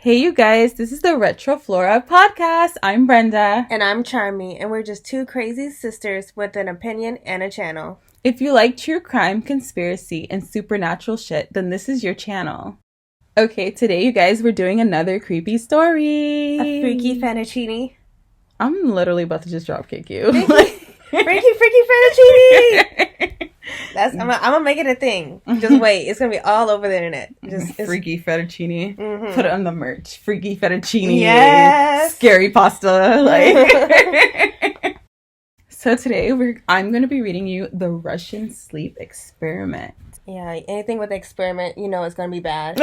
Hey, you guys, this is the Retro Flora podcast. I'm Brenda. And I'm Charmy, and we're just two crazy sisters with an opinion and a channel. If you like true crime, conspiracy, and supernatural shit, then this is your channel. Okay, today, you guys, we're doing another creepy story. A freaky fettuccine. I'm literally about to just dropkick you. Freaky fettuccine! I'm gonna make it a thing. Just wait, it's gonna be all over the internet. Freaky fettuccine. Mm-hmm. Put it on the merch. Freaky fettuccine. Yes. Scary pasta. So today I'm gonna be reading you The Russian Sleep Experiment. Yeah, anything with experiment, you know it's gonna be bad.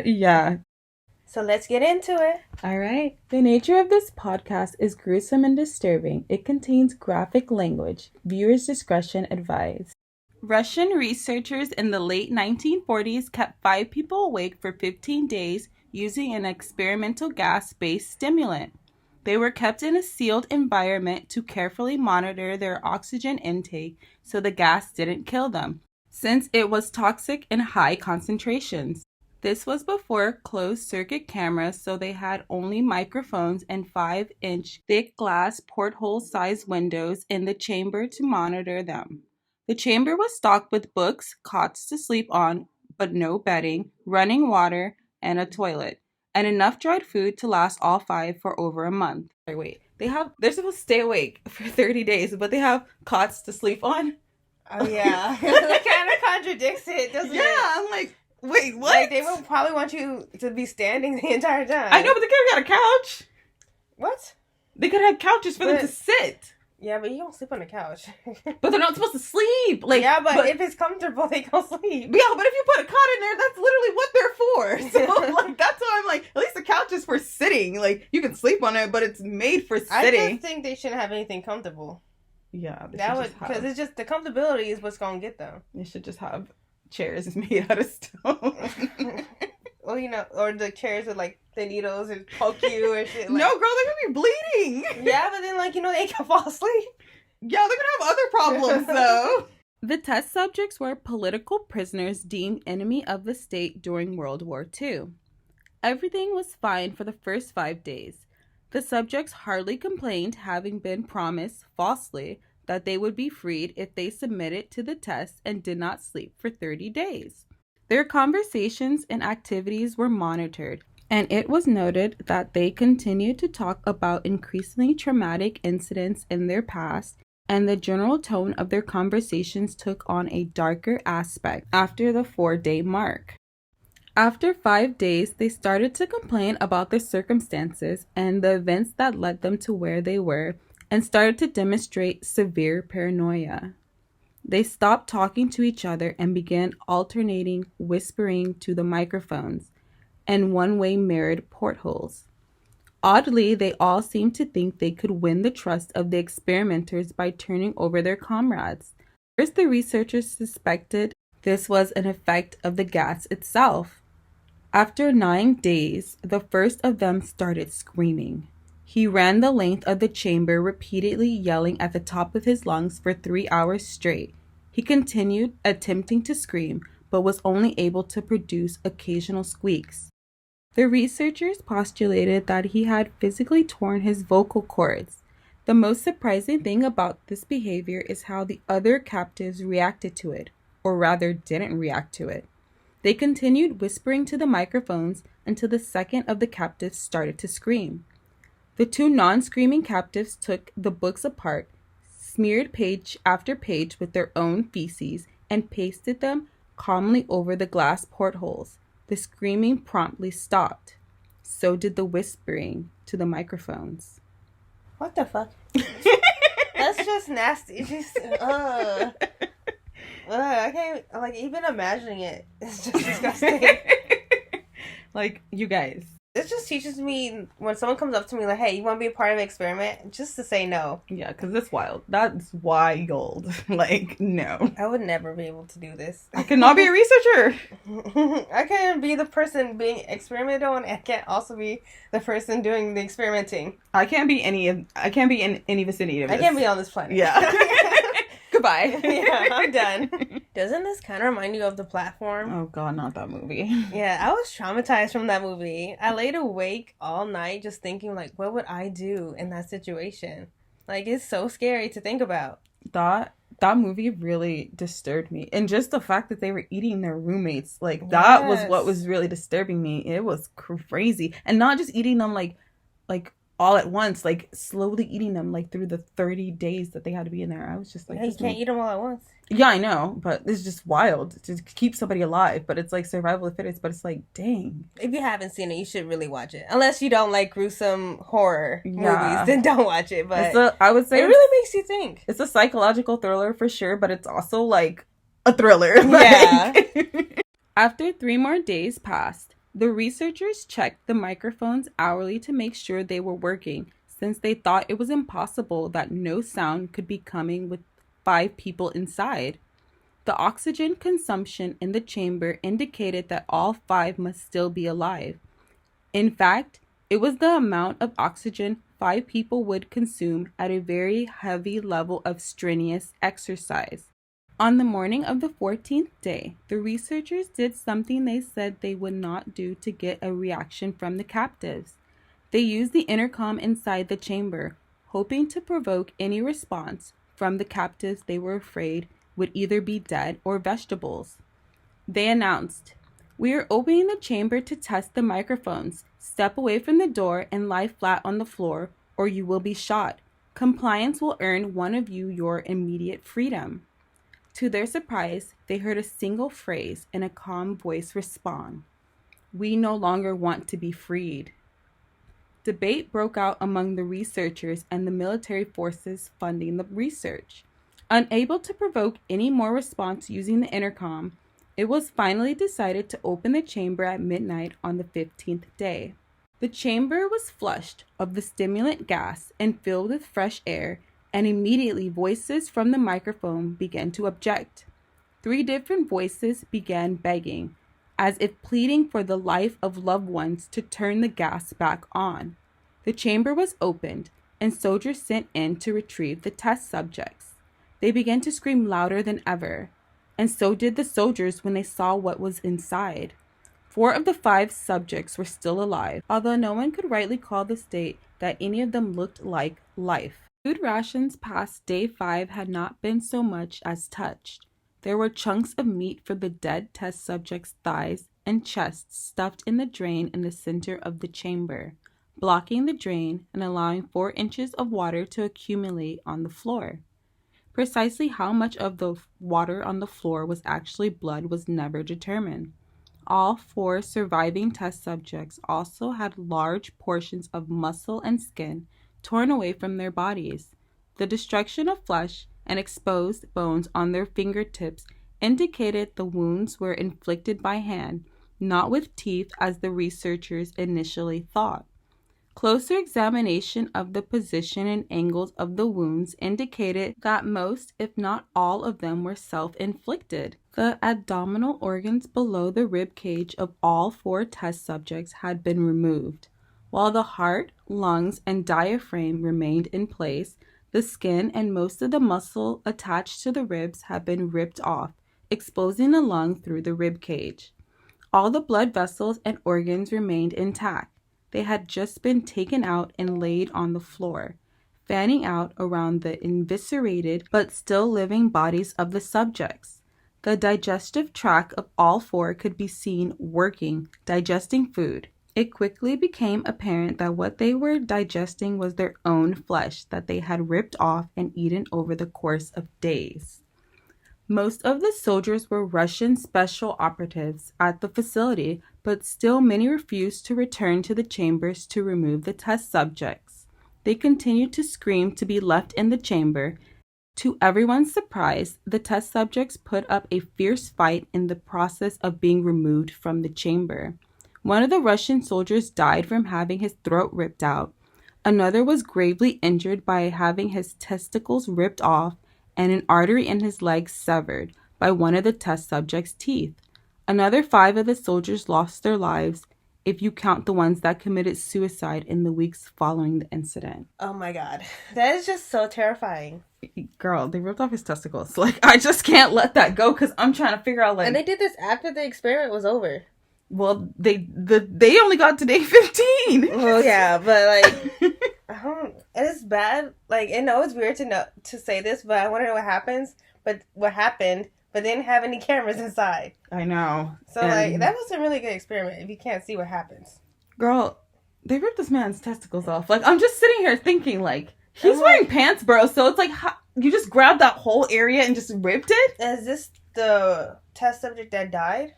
Yeah. So let's get into it. All right. The nature of this podcast is gruesome and disturbing. It contains graphic language. Viewers' discretion advised. Russian researchers in the late 1940s kept 5 people awake for 15 days using an experimental gas-based stimulant. They were kept in a sealed environment to carefully monitor their oxygen intake so the gas didn't kill them, since it was toxic in high concentrations. This was before closed-circuit cameras, so they had only microphones and 5-inch thick glass porthole-sized windows in the chamber to monitor them. The chamber was stocked with books, cots to sleep on, but no bedding, running water, and a toilet, and enough dried food to last all 5 for over a month. Wait, they're supposed to stay awake for 30 days, but they have cots to sleep on? Oh, yeah. That kind of contradicts it, doesn't it? Yeah, I'm like, wait, what? Like, they will probably want you to be standing the entire time. I know, but they could have got a couch. What? They could have couches for them to sit. Yeah, but you don't sleep on the couch. But they're not supposed to sleep. Yeah, but if it's comfortable, they can sleep. Yeah, but if you put a cot in there, that's literally what they're for. So, that's why I'm like, at least the couch is for sitting. Like, you can sleep on it, but it's made for sitting. I just think they shouldn't have anything comfortable. Yeah, because it's just the comfortability is what's gonna get them. They should just have chairs made out of stone. Well, or the chairs with the needles and poke you or shit. No, girl, they're gonna be bleeding. Yeah, but then they can fall asleep. Yeah, they're gonna have other problems though. The test subjects were political prisoners deemed enemy of the state during World War II. Everything was fine for the first 5 days. The subjects hardly complained, having been promised falsely that they would be freed if they submitted to the test and did not sleep for 30 days. Their conversations and activities were monitored, and it was noted that they continued to talk about increasingly traumatic incidents in their past, and the general tone of their conversations took on a darker aspect after the 4-day mark. After 5 days, they started to complain about their circumstances and the events that led them to where they were, and started to demonstrate severe paranoia. They stopped talking to each other and began alternating whispering to the microphones and one-way mirrored portholes. Oddly, they all seemed to think they could win the trust of the experimenters by turning over their comrades. First, the researchers suspected this was an effect of the gas itself. After 9 days, the first of them started screaming. He ran the length of the chamber, repeatedly yelling at the top of his lungs for 3 hours straight. He continued attempting to scream, but was only able to produce occasional squeaks. The researchers postulated that he had physically torn his vocal cords. The most surprising thing about this behavior is how the other captives reacted to it, or rather didn't react to it. They continued whispering to the microphones until the second of the captives started to scream. The 2 non-screaming captives took the books apart, smeared page after page with their own feces, and pasted them calmly over the glass portholes. The screaming promptly stopped. So did the whispering to the microphones. What the fuck? That's just nasty. Just, I can't, even imagining it. It's just disgusting. You guys. This just teaches me when someone comes up to me hey, you want to be a part of an experiment? Just to say no. Yeah, because it's wild. That's wild. No. I would never be able to do this. I cannot be a researcher. I can't be the person being experimented on, and I can't also be the person doing the experimenting. I can't be in any vicinity of this. I can't be on this planet. Yeah. Goodbye. Yeah, I'm done. Doesn't this kind of remind you of The Platform? Oh God, not that movie. Yeah, I was traumatized from that movie. I laid awake all night just thinking, like, what would I do in that situation? Like, it's so scary to think about. That movie really disturbed me. And just the fact that they were eating their roommates, like, that was what was really disturbing me. It was crazy. And not just eating them, like all at once, like, slowly eating them, like, through the 30 days that they had to be in there. I was just like... Yeah, you can't eat them all at once. Yeah, I know, but it's just wild to keep somebody alive. But it's like survival of the fittest, but it's like, dang. If you haven't seen it, you should really watch it. Unless you don't like gruesome horror movies, then don't watch it. But I would say it really makes you think. It's a psychological thriller for sure, but it's also like a thriller. Yeah. After 3 more days passed, the researchers checked the microphones hourly to make sure they were working, since they thought it was impossible that no sound could be coming with 5 people inside. The oxygen consumption in the chamber indicated that all 5 must still be alive. In fact, it was the amount of oxygen 5 people would consume at a very heavy level of strenuous exercise. On the morning of the 14th day, the researchers did something they said they would not do to get a reaction from the captives. They used the intercom inside the chamber, hoping to provoke any response from the captives they were afraid would either be dead or vegetables. They announced, "We are opening the chamber to test the microphones. Step away from the door and lie flat on the floor, or you will be shot. Compliance will earn one of you your immediate freedom." To their surprise, they heard a single phrase in a calm voice respond, "We no longer want to be freed." Debate broke out among the researchers and the military forces funding the research. Unable to provoke any more response using the intercom, it was finally decided to open the chamber at midnight on the 15th day. The chamber was flushed of the stimulant gas and filled with fresh air, and immediately voices from the microphone began to object. 3 different voices began begging, as if pleading for the life of loved ones, to turn the gas back on. The chamber was opened, and soldiers sent in to retrieve the test subjects. They began to scream louder than ever, and so did the soldiers when they saw what was inside. 4 of the 5 subjects were still alive, although no one could rightly call the state that any of them looked like life. Food rations past day 5 had not been so much as touched. There were chunks of meat for the dead test subjects' thighs and chests stuffed in the drain in the center of the chamber, blocking the drain and allowing 4 inches of water to accumulate on the floor. Precisely how much of the water on the floor was actually blood was never determined. All 4 surviving test subjects also had large portions of muscle and skin torn away from their bodies. The destruction of flesh and exposed bones on their fingertips indicated the wounds were inflicted by hand, not with teeth as the researchers initially thought. Closer examination of the position and angles of the wounds indicated that most, if not all of them, were self-inflicted. The abdominal organs below the rib cage of all 4 test subjects had been removed. While the heart, lungs, and diaphragm remained in place, the skin and most of the muscle attached to the ribs had been ripped off, exposing the lung through the rib cage. All the blood vessels and organs remained intact. They had just been taken out and laid on the floor, fanning out around the eviscerated but still living bodies of the subjects. The digestive tract of all 4 could be seen working, digesting food. It quickly became apparent that what they were digesting was their own flesh that they had ripped off and eaten over the course of days. Most of the soldiers were Russian special operatives at the facility, but still many refused to return to the chambers to remove the test subjects. They continued to scream to be left in the chamber. To everyone's surprise, the test subjects put up a fierce fight in the process of being removed from the chamber. One of the Russian soldiers died from having his throat ripped out. Another was gravely injured by having his testicles ripped off and an artery in his leg severed by one of the test subjects' teeth. Another 5 of the soldiers lost their lives if you count the ones that committed suicide in the weeks following the incident. Oh my God. That is just so terrifying. Girl, they ripped off his testicles. Like, I just can't let that go because I'm trying to figure out, like... And they did this after the experiment was over. Well, they only got to day 15. Well, yeah, but, like... And it's bad. Like, I know it's weird to say this, but I want to know what happened, but they didn't have any cameras inside. I know. So, like, that was a really good experiment if you can't see what happens. Girl, they ripped this man's testicles off. Like, I'm just sitting here thinking, like, he's wearing pants, bro, so it's like, you just grabbed that whole area and just ripped it? Is this the test subject that died?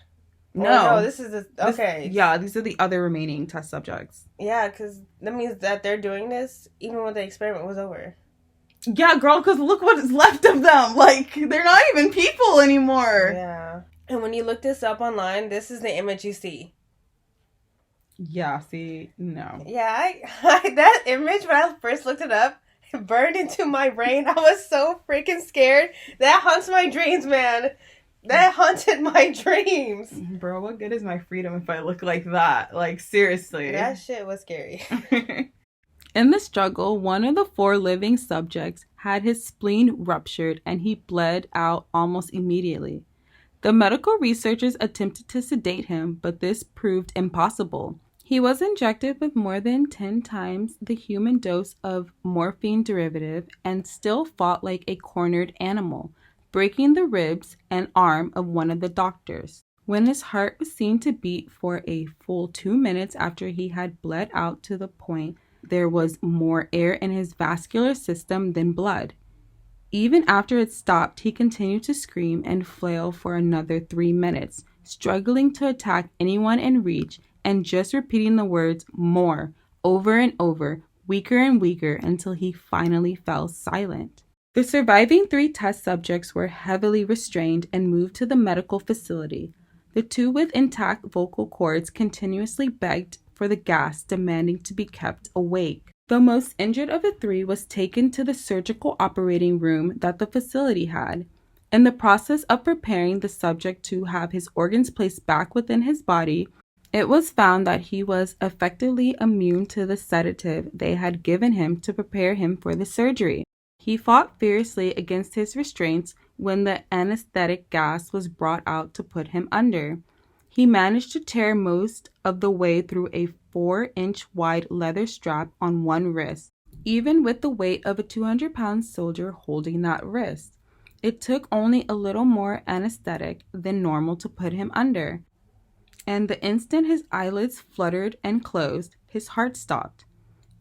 No. This is the... Okay. Yeah, these are the other remaining test subjects. Yeah, because that means that they're doing this even when the experiment was over. Yeah, girl, because look what is left of them. Like, they're not even people anymore. Yeah. And when you look this up online, this is the image you see. Yeah, see, no. Yeah, I that image, when I first looked it up, it burned into my brain. I was so freaking scared. That haunts my dreams, man. That haunted my dreams. Bro, what good is my freedom if I look like that? Like, seriously. That shit was scary. In the struggle, one of the 4 living subjects had his spleen ruptured and he bled out almost immediately. The medical researchers attempted to sedate him, but this proved impossible. He was injected with more than 10 times the human dose of morphine derivative and still fought like a cornered animal, breaking the ribs and arm of one of the doctors. When his heart was seen to beat for a full 2 minutes after he had bled out to the point there was more air in his vascular system than blood. Even after it stopped, he continued to scream and flail for another 3 minutes, struggling to attack anyone in reach and just repeating the words "more" over and over, weaker and weaker, until he finally fell silent. The surviving 3 test subjects were heavily restrained and moved to the medical facility. The 2 with intact vocal cords continuously begged for the gas, demanding to be kept awake. The most injured of the 3 was taken to the surgical operating room that the facility had. In the process of preparing the subject to have his organs placed back within his body, it was found that he was effectively immune to the sedative they had given him to prepare him for the surgery. He fought fiercely against his restraints when the anesthetic gas was brought out to put him under. He managed to tear most of the way through a 4-inch wide leather strap on one wrist, even with the weight of a 200-pound soldier holding that wrist. It took only a little more anesthetic than normal to put him under, and the instant his eyelids fluttered and closed, his heart stopped.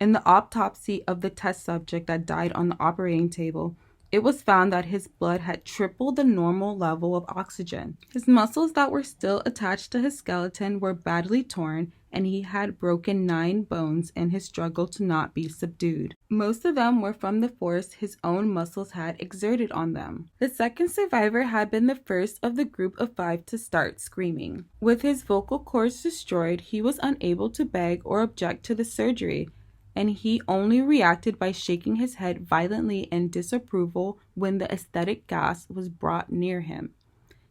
In the autopsy of the test subject that died on the operating table, it was found that his blood had tripled the normal level of oxygen. His muscles that were still attached to his skeleton were badly torn, and he had broken 9 bones in his struggle to not be subdued. Most of them were from the force his own muscles had exerted on them. The second survivor had been the first of the group of 5 to start screaming. With his vocal cords destroyed, he was unable to beg or object to the surgery, and he only reacted by shaking his head violently in disapproval when the anesthetic gas was brought near him.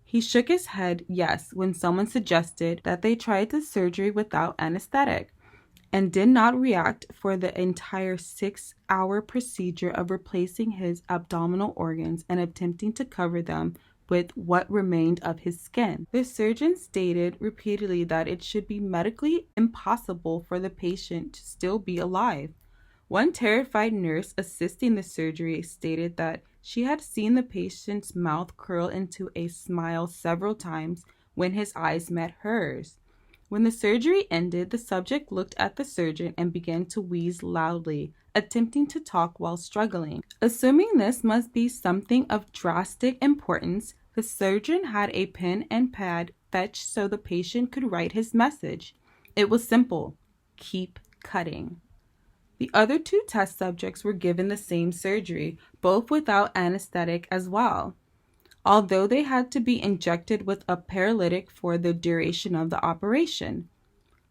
He shook his head yes when someone suggested that they try the surgery without anesthetic, and did not react for the entire 6-hour procedure of replacing his abdominal organs and attempting to cover them with what remained of his skin. The surgeon stated repeatedly that it should be medically impossible for the patient to still be alive. One terrified nurse assisting the surgery stated that she had seen the patient's mouth curl into a smile several times when his eyes met hers. When the surgery ended, the subject looked at the surgeon and began to wheeze loudly, attempting to talk while struggling. Assuming this must be something of drastic importance, the surgeon had a pen and pad fetched so the patient could write his message. It was simple: keep cutting. The other 2 test subjects were given the same surgery, both without anesthetic as well, although they had to be injected with a paralytic for the duration of the operation.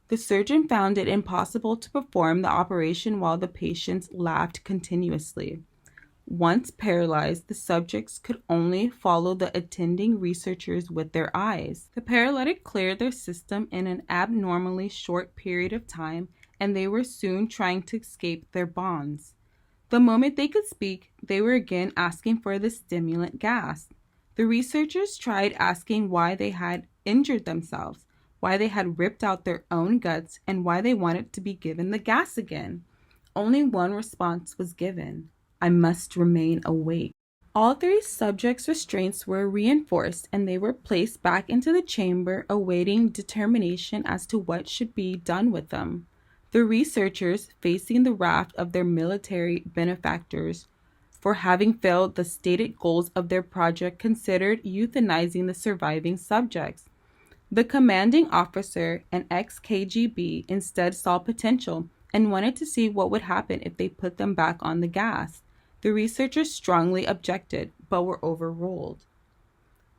The surgeon found it impossible to perform the operation while the patients laughed continuously. Once paralyzed, the subjects could only follow the attending researchers with their eyes. The paralytic cleared their system in an abnormally short period of time, and they were soon trying to escape their bonds. The moment they could speak, they were again asking for the stimulant gas. The researchers tried asking why they had injured themselves, why they had ripped out their own guts, and why they wanted to be given the gas again. Only one response was given: I must remain awake. All three subjects' restraints were reinforced, and they were placed back into the chamber, awaiting determination as to what should be done with them. The researchers, facing the wrath of their military benefactors for having failed the stated goals of their project, considered euthanizing the surviving subjects. The commanding officer, an ex-KGB, instead saw potential and wanted to see what would happen if they put them back on the gas. The researchers strongly objected, but were overruled.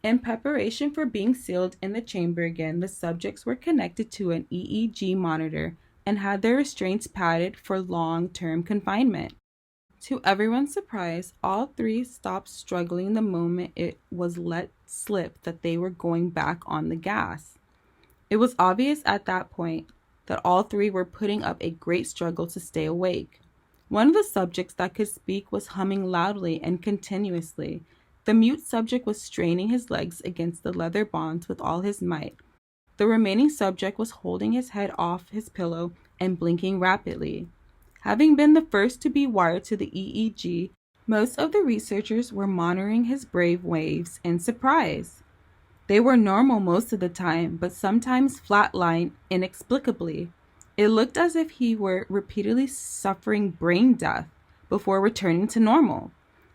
In preparation for being sealed in the chamber again, the subjects were connected to an EEG monitor and had their restraints padded for long-term confinement. To everyone's surprise, all three stopped struggling the moment it was let slip that they were going back on the gas. It was obvious at that point that all three were putting up a great struggle to stay awake. One of the subjects that could speak was humming loudly and continuously. The mute subject was straining his legs against the leather bonds with all his might. The remaining subject was holding his head off his pillow and blinking rapidly. Having been the first to be wired to the EEG, most of the researchers were monitoring his brave waves in surprise. They were normal most of the time, but sometimes flatlined inexplicably. It looked as if he were repeatedly suffering brain death before returning to normal.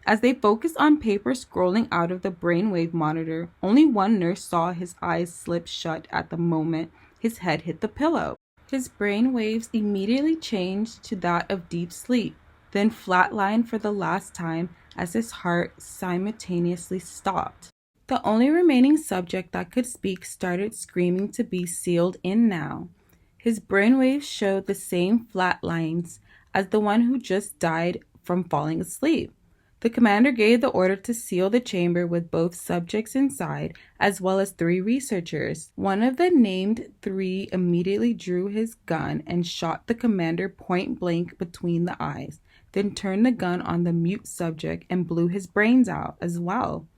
As they focused on paper scrolling out of the brainwave monitor, only one nurse saw his eyes slip shut at the moment his head hit the pillow. His brain waves immediately changed to that of deep sleep, then flatlined for the last time as his heart simultaneously stopped. The only remaining subject that could speak started screaming to be sealed in now. His brainwaves showed the same flat lines as the one who just died from falling asleep. The commander gave the order to seal the chamber with both subjects inside, as well as 3 researchers. One of the named 3 immediately drew his gun and shot the commander point blank between the eyes, then turned the gun on the mute subject and blew his brains out as well.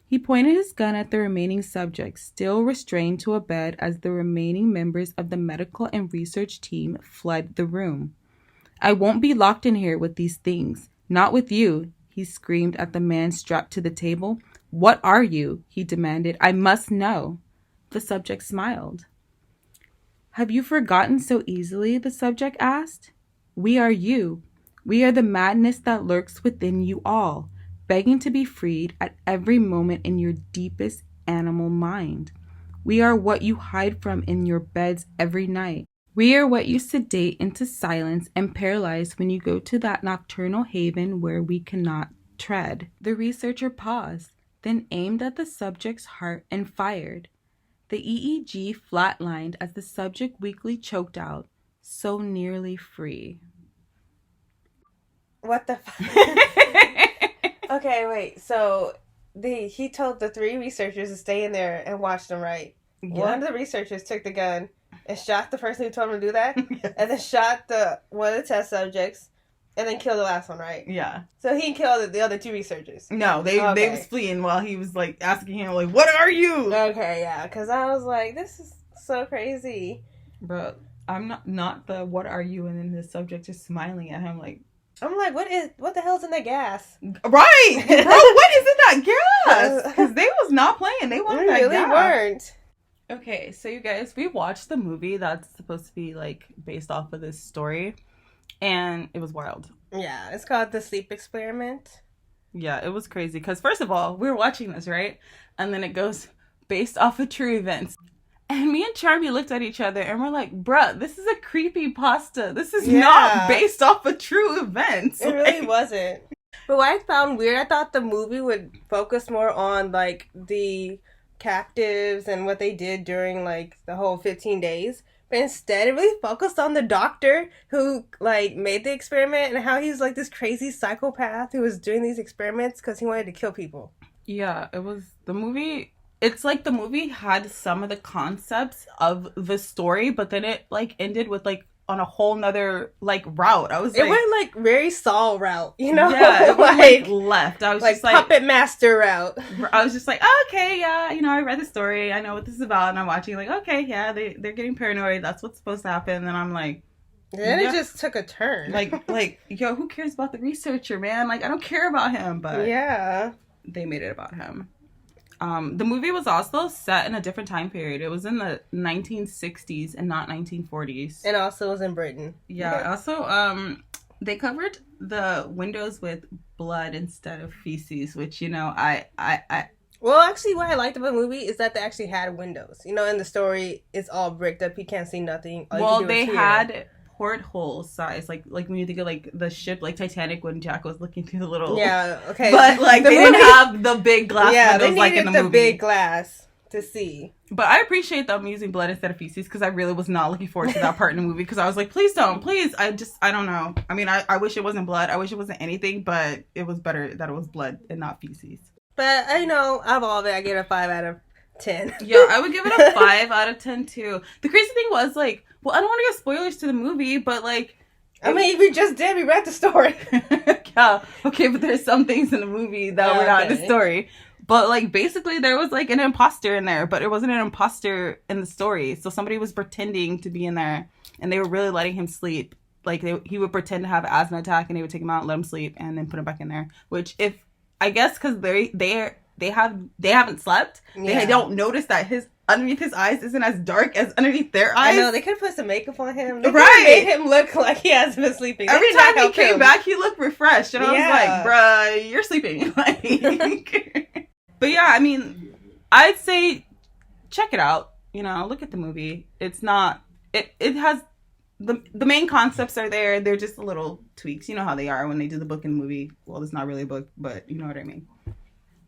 He pointed his gun at the remaining subjects, still restrained to a bed, as the remaining members of the medical and research team fled the room. I won't be locked in here with these things. Not with you, he screamed at the man strapped to the table. What are you? He demanded. I must know. The subject smiled. Have you forgotten so easily? The subject asked. We are you. We are the madness that lurks within you all, begging to be freed at every moment in your deepest animal mind. We are what you hide from in your beds every night. We are what you sedate into silence and paralyze when you go to that nocturnal haven where we cannot tread. The researcher paused, then aimed at the subject's heart and fired. The EEG flatlined as the subject weakly choked out, so nearly free. What the fuck? Okay, wait. So he told the 3 researchers to stay in there and watch them, right? Yeah. One of the researchers took the gun and shot the person who told him to do that, yes. And then shot one of the test subjects, and then killed the last one, right? Yeah. So he killed the other 2 researchers. No, they was fleeing while he was like asking him like, "What are you?" Okay, yeah, because I was like, this is so crazy, bro. I'm not the "what are you," and then the subject is smiling at him like. I'm like, what the hell's in that gas? Right, bro. What is in that gas? Because they was not playing. They wanted that really gas. Weren't. Okay, so you guys, we watched the movie that's supposed to be like based off of this story, and it was wild. Yeah, it's called The Sleep Experiment. Yeah, it was crazy because first of all, we were watching this, right? And then it goes based off of true events. And me and Charmy looked at each other and we're like, bruh, this is a creepypasta. This is not based off of true events. It really wasn't. But what I found weird, I thought the movie would focus more on, like, the captives and what they did during, like, the whole 15 days. Instead, it really focused on the doctor who, like, made the experiment and how he's, like, this crazy psychopath who was doing these experiments because he wanted to kill people. Yeah, it was the movie. It's like the movie had some of the concepts of the story, but then it, like, ended with, like, on a whole nother, like, route. I was like... It went, like, very Saul route, you know? Yeah, it went, like, left. I was like, just like... Puppet Master route. I was just like, oh, okay, yeah, you know, I read the story. I know what this is about. And I'm watching, like, okay, yeah, they're getting paranoid. That's what's supposed to happen. And then I'm like... Then it just took a turn. Like, yo, who cares about the researcher, man? Like, I don't care about him. But yeah, they made it about him. The movie was also set in a different time period. It was in the 1960s and not 1940s. And also was in Britain. Yeah. Also, they covered the windows with blood instead of feces, which, you know, I Well, actually, what I liked about the movie is that they actually had windows. You know, in the story, it's all bricked up. You can't see nothing. Well, they had porthole size, like when you think of, like, the ship, like Titanic, when Jack was looking through the little... Yeah, okay. But, like, they didn't have the big glass windows like in the movie. Yeah, they needed the big glass to see. But I appreciate them using blood instead of feces, because I really was not looking forward to that part in the movie, because I was like, please don't, please. I don't know. I mean, I wish it wasn't blood. I wish it wasn't anything, but it was better that it was blood and not feces. But, you know, out of all of it, I gave it a 5 out of 10. Yeah, I would give it a 5 out of 10 too. The crazy thing was, like, well, I don't want to give spoilers to the movie, but, like... I mean, we just did. We read the story. Yeah, okay, but there's some things in the movie that were not in the story. But, like, basically there was, like, an imposter in there, but it wasn't an imposter in the story. So somebody was pretending to be in there, and they were really letting him sleep. Like, he would pretend to have an asthma attack, and they would take him out, let him sleep, and then put him back in there. Which, if... I guess because they haven't slept. Yeah. They don't notice that underneath his eyes isn't as dark as underneath their eyes. I know, they could have put some makeup on him. They right. made him look like he hasn't been sleeping. Every time he came back, he looked refreshed. And I was like, bruh, you're sleeping. Like, but yeah, I mean, I'd say check it out. You know, look at the movie. It's not... It has... The main concepts are there. They're just little tweaks. You know how they are when they do the book and the movie. Well, it's not really a book, but you know what I mean.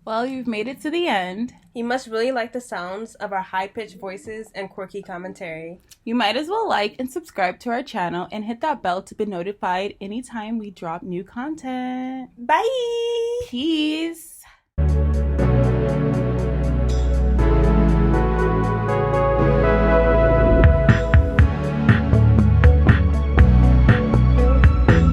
Well, you've made it to the end. You must really like the sounds of our high-pitched voices and quirky commentary. You might as well like and subscribe to our channel and hit that bell to be notified anytime we drop new content. Bye! Peace!